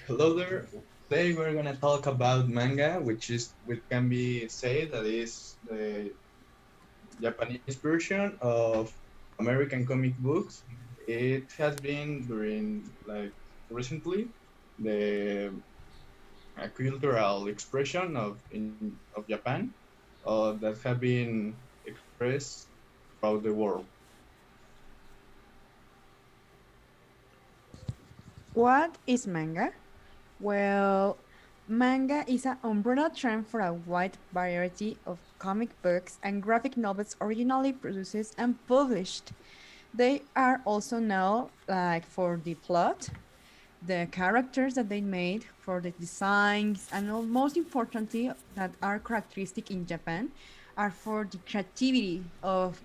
Hello there. Today we're gonna talk about manga, which can be said that is the Japanese version of American comic books. It has been during like recently the cultural expression of Japan that have been expressed throughout the world. What is manga? Well, manga is an umbrella term for a wide variety of comic books and graphic novels originally produced and published. They are also known like for the plot, the characters that they made, for the designs, and most importantly, that are characteristic in Japan, are for the creativity of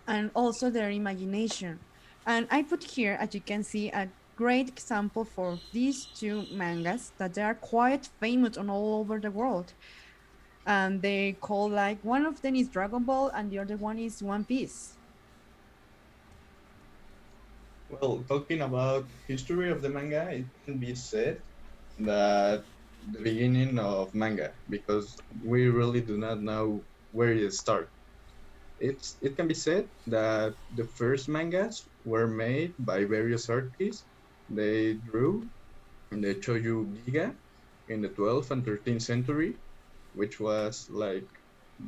and also their imagination. And I put here, as you can see, a great example for these two mangas that they are quite famous on all over the world. And they call like one of them is Dragon Ball and the other one is One Piece. Well, talking about history of the manga, it can be said that the beginning of manga because we really do not know where it started. It can be said that the first mangas were made by various artists. They drew in the Choyu Giga in the 12th and 13th century, which was like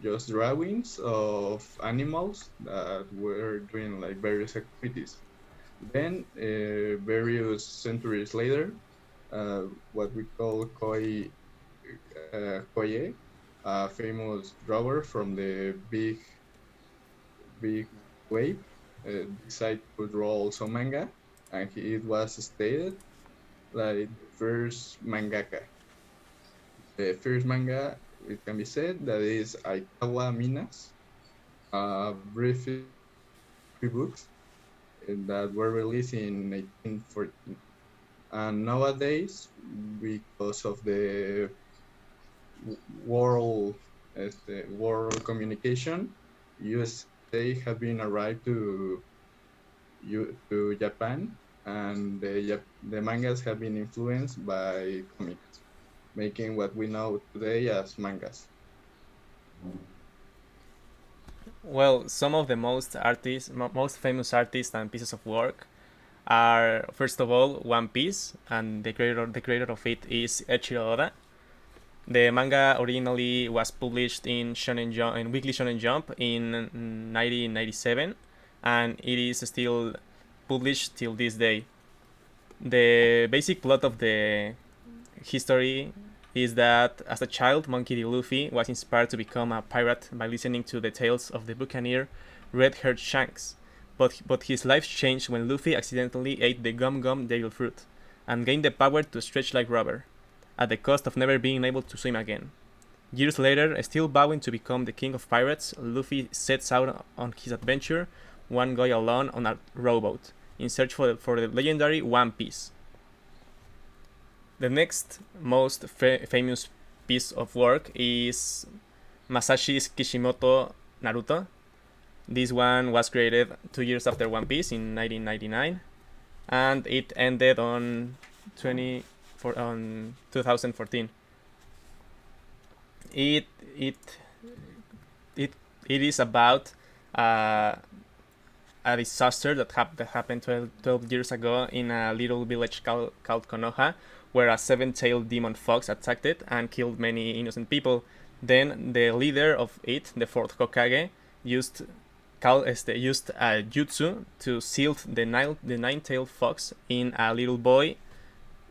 just drawings of animals that were doing like various activities. Then, various centuries later, what we call Koye, a famous drawer from the big wave, decided to draw also manga, and it was stated like the first mangaka. The first manga, it can be said, that is Aikawa Minas, brief three books that were released in 1814. And nowadays, because of the world world communication, USA have been arrived to Japan, and the mangas have been influenced by comics, making what we know today as mangas. Well, some of the most famous artists and pieces of work are first of all One Piece, and the creator of it is Eiichiro Oda. The manga originally was published in Weekly Shonen Jump in 1997, and it is still published till this day. The basic plot of the history is that as a child, Monkey D. Luffy was inspired to become a pirate by listening to the tales of the buccaneer Red Haired Shanks. But his life changed when Luffy accidentally ate the Gum Gum Devil Fruit and gained the power to stretch like rubber, at the cost of never being able to swim again. Years later, still vowing to become the king of pirates, Luffy sets out on his adventure, one guy alone on a rowboat, in search for the legendary One Piece. The next most famous piece of work is Masashi Kishimoto Naruto. This one was created 2 years after One Piece in 1999, and it ended on 2014. It it it it is about uh, a disaster that happened 12 years ago in a little village called Konoha, where a seven-tailed demon fox attacked it and killed many innocent people. Then the leader of it, the fourth Hokage, used a jutsu to seal the nine-tailed fox in a little boy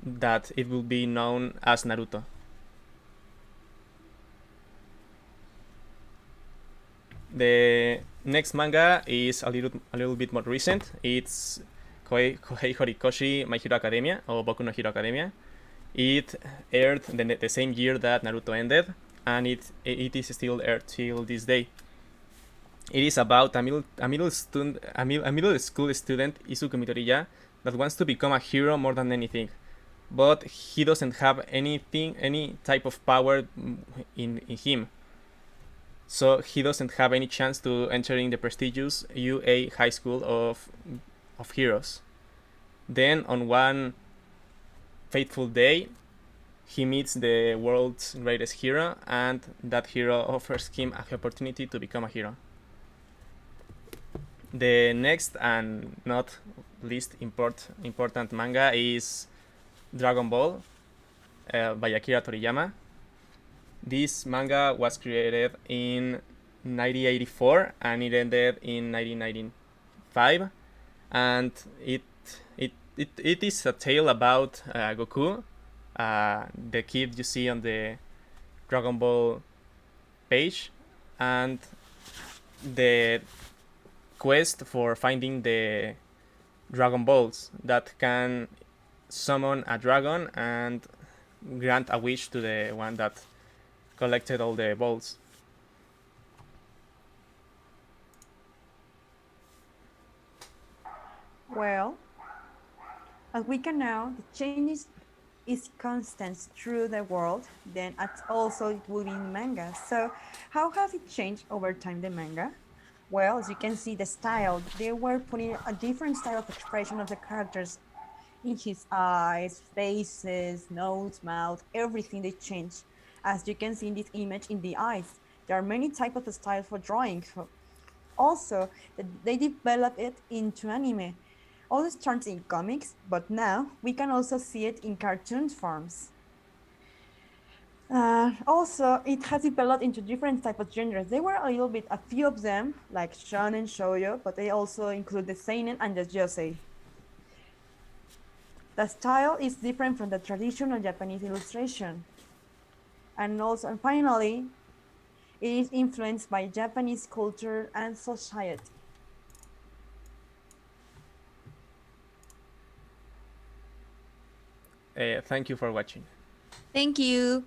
that it will be known as Naruto. The next manga is a little bit more recent. It's Kohei Horikoshi My Hero Academia, or Boku no Hero Academia. It aired the same year that Naruto ended, and it is still aired till this day. It is about a middle school student, Izuku Midoriya, that wants to become a hero more than anything, but he doesn't have any type of power in him, so he doesn't have any chance to enter in the prestigious UA High School of Heroes. Then fateful day, he meets the world's greatest hero, and that hero offers him an opportunity to become a hero. The next and not least important manga is Dragon Ball by Akira Toriyama. This manga was created in 1984 and it ended in 1995, and it is a tale about Goku, the kid you see on the Dragon Ball page, and the quest for finding the Dragon Balls that can summon a dragon and grant a wish to the one that collected all the balls. Well, as we can know, the changes is constant through the world, then also it will be in manga. So how has it changed over time, the manga? Well, as you can see, the style, they were putting a different style of expression of the characters in his eyes, faces, nose, mouth, everything they changed. As you can see in this image, in the eyes, there are many types of styles for drawing. Also, they developed it into anime. All this starts in comics, but now we can also see it in cartoon forms. Also, it has developed into different types of genres. There were a little bit, a few of them, like shonen, shoujo, but they also include the seinen and the josei. The style is different from the traditional Japanese illustration. And also, and finally, it is influenced by Japanese culture and society. Thank you for watching. Thank you.